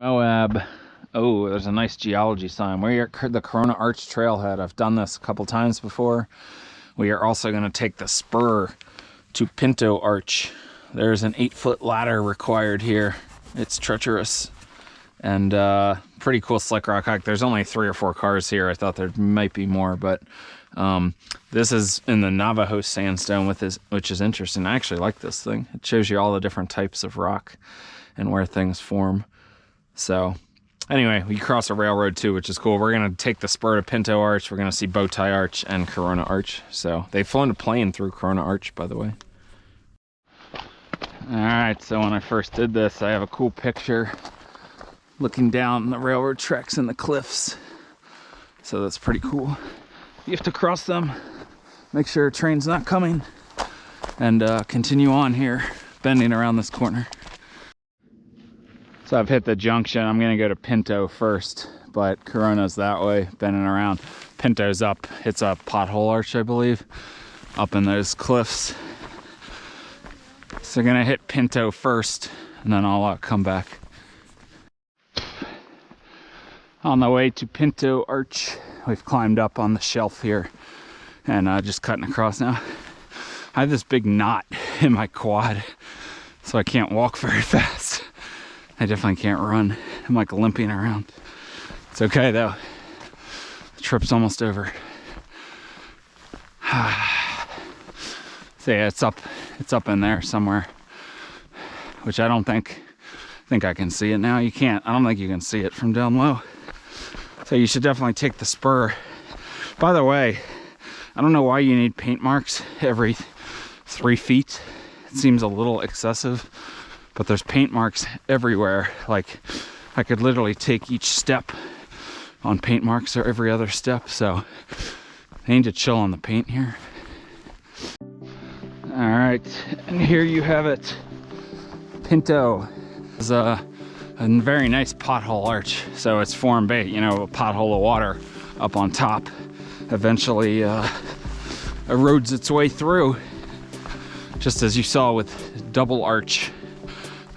Moab. Oh, there's a nice geology sign. We're at the Corona Arch trailhead. I've done this a couple times before. We are also going to take the spur to Pinto Arch. There's an 8-foot ladder required here. It's treacherous and pretty cool slick rock hike. There's only 3 or 4 cars here. I thought there might be more, but this is in the Navajo sandstone, which is interesting. I actually like this thing. It shows you all the different types of rock and where things form. So anyway, we cross a railroad too, which is cool. We're going to take the spur to Pinto Arch. We're going to see Bowtie Arch and Corona Arch. So they've flown a plane through Corona Arch, by the way. All right, so when I first did this, I have a cool picture looking down the railroad tracks and the cliffs. So that's pretty cool. You have to cross them, make sure a train's not coming, and continue on here, bending around this corner. So I've hit the junction. I'm gonna go to Pinto first, but Corona's that way, bending around. Pinto's up. It's a pothole arch, I believe, up in those cliffs. So I'm gonna hit Pinto first, and then I'll come back. On the way to Pinto Arch, we've climbed up on the shelf here, and just cutting across now. I have this big knot in my quad, so I can't walk very fast. I definitely can't run. I'm like limping around. It's okay though. The trip's almost over. So yeah, it's up in there somewhere, which I don't think I can see it now. You can't. I don't think you can see it from down low. So you should definitely take the spur. By the way, I don't know why you need paint marks every 3 feet. It seems a little excessive, but there's paint marks everywhere. Like I could literally take each step on paint marks or every other step. So I need to chill on the paint here. All right, and here you have it. Pinto is a very nice pothole arch. So it's formed a pothole of water up on top. Eventually erodes its way through, just as you saw with Double Arch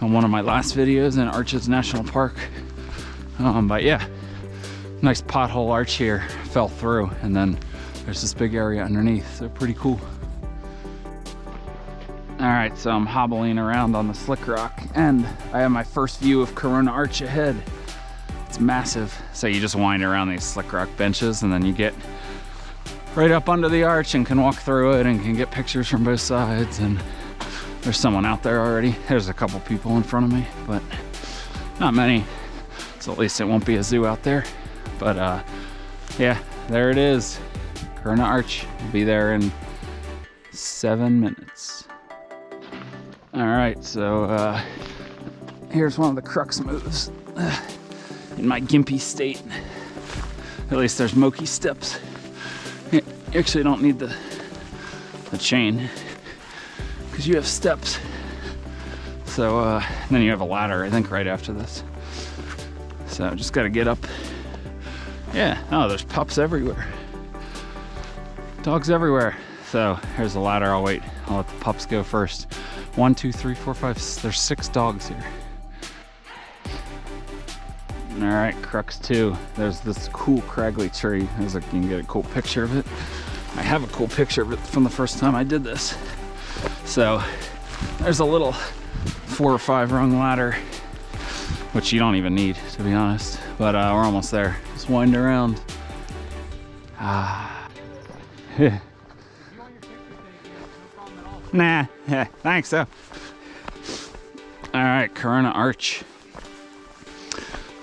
on one of my last videos in Arches National Park. But yeah, nice pothole arch here, fell through, and then there's this big area underneath, so pretty cool. All right, so I'm hobbling around on the slick rock, and I have my first view of Corona Arch ahead. It's massive. So you just wind around these slick rock benches, and then you get right up under the arch and can walk through it and can get pictures from both sides. And there's someone out there already. There's a couple people in front of me, but not many. So at least it won't be a zoo out there. But yeah, there it is. Corona Arch. I'll be there in 7 minutes. All right, so here's one of the crux moves in my gimpy state. At least there's Moki steps. You actually don't need the chain because you have steps. So then you have a ladder, I think, right after this. So just got to get up. Yeah, oh, there's pups everywhere. Dogs everywhere. So here's the ladder. I'll wait. I'll let the pups go first. 1, 2, 3, 4, 5. There's 6 dogs here. All right, crux 2. There's this cool craggly tree. There's you can get a cool picture of it. I have a cool picture of it from the first time I did this. So there's a little 4 or 5 rung ladder, which you don't even need, to be honest. But we're almost there. Just wind around. Nah, yeah, thanks though. All right, Corona Arch.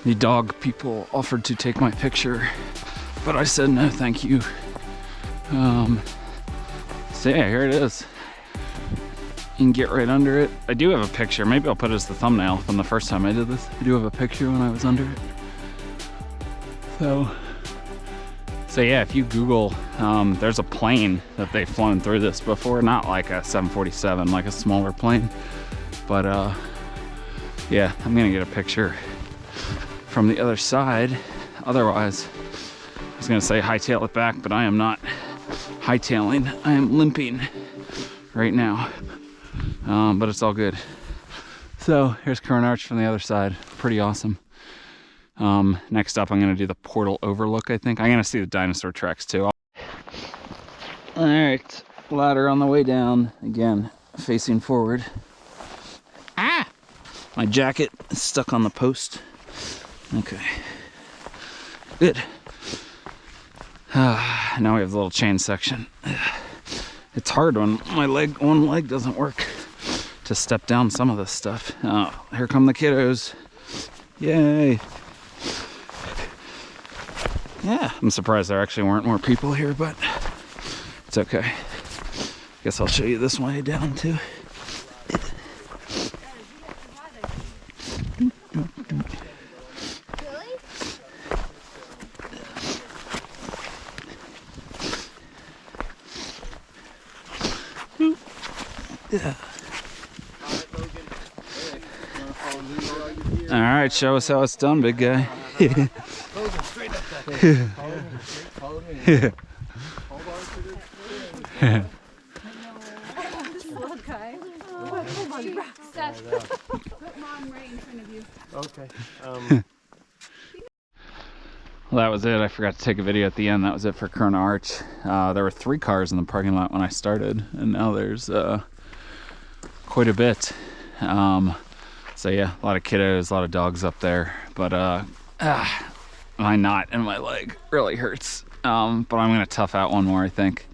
The dog people offered to take my picture, but I said no, thank you. So yeah, here it is. You can get right under it. I do have a picture. Maybe I'll put it as the thumbnail from the first time I did this. I do have a picture when I was under it. So yeah, if you Google, there's a plane that they've flown through this before. Not like a 747, like a smaller plane. But yeah, I'm gonna get a picture from the other side. Otherwise, I was gonna say hightail it back, but I am not hightailing. I am limping right now. But it's all good. So here's Corona Arch from the other side. Pretty awesome. Next up, I'm gonna do the portal overlook, I think. I'm gonna see the dinosaur tracks too. All right, ladder on the way down. Again, facing forward. Ah! My jacket is stuck on the post. Okay. Good. Now we have the little chain section. It's hard when one leg doesn't work to step down some of this stuff. Oh, here come the kiddos. Yay. Yeah, I'm surprised there actually weren't more people here, but it's okay. Guess I'll show you this way down too. Yeah. All right, show us how it's done, big guy. Okay. Well, that was it. I forgot to take a video at the end. That was it for Corona Arch. There were 3 cars in the parking lot when I started, and now there's quite a bit. So yeah, a lot of kiddos, a lot of dogs up there. But my knot in my leg really hurts. But I'm gonna tough out one more, I think.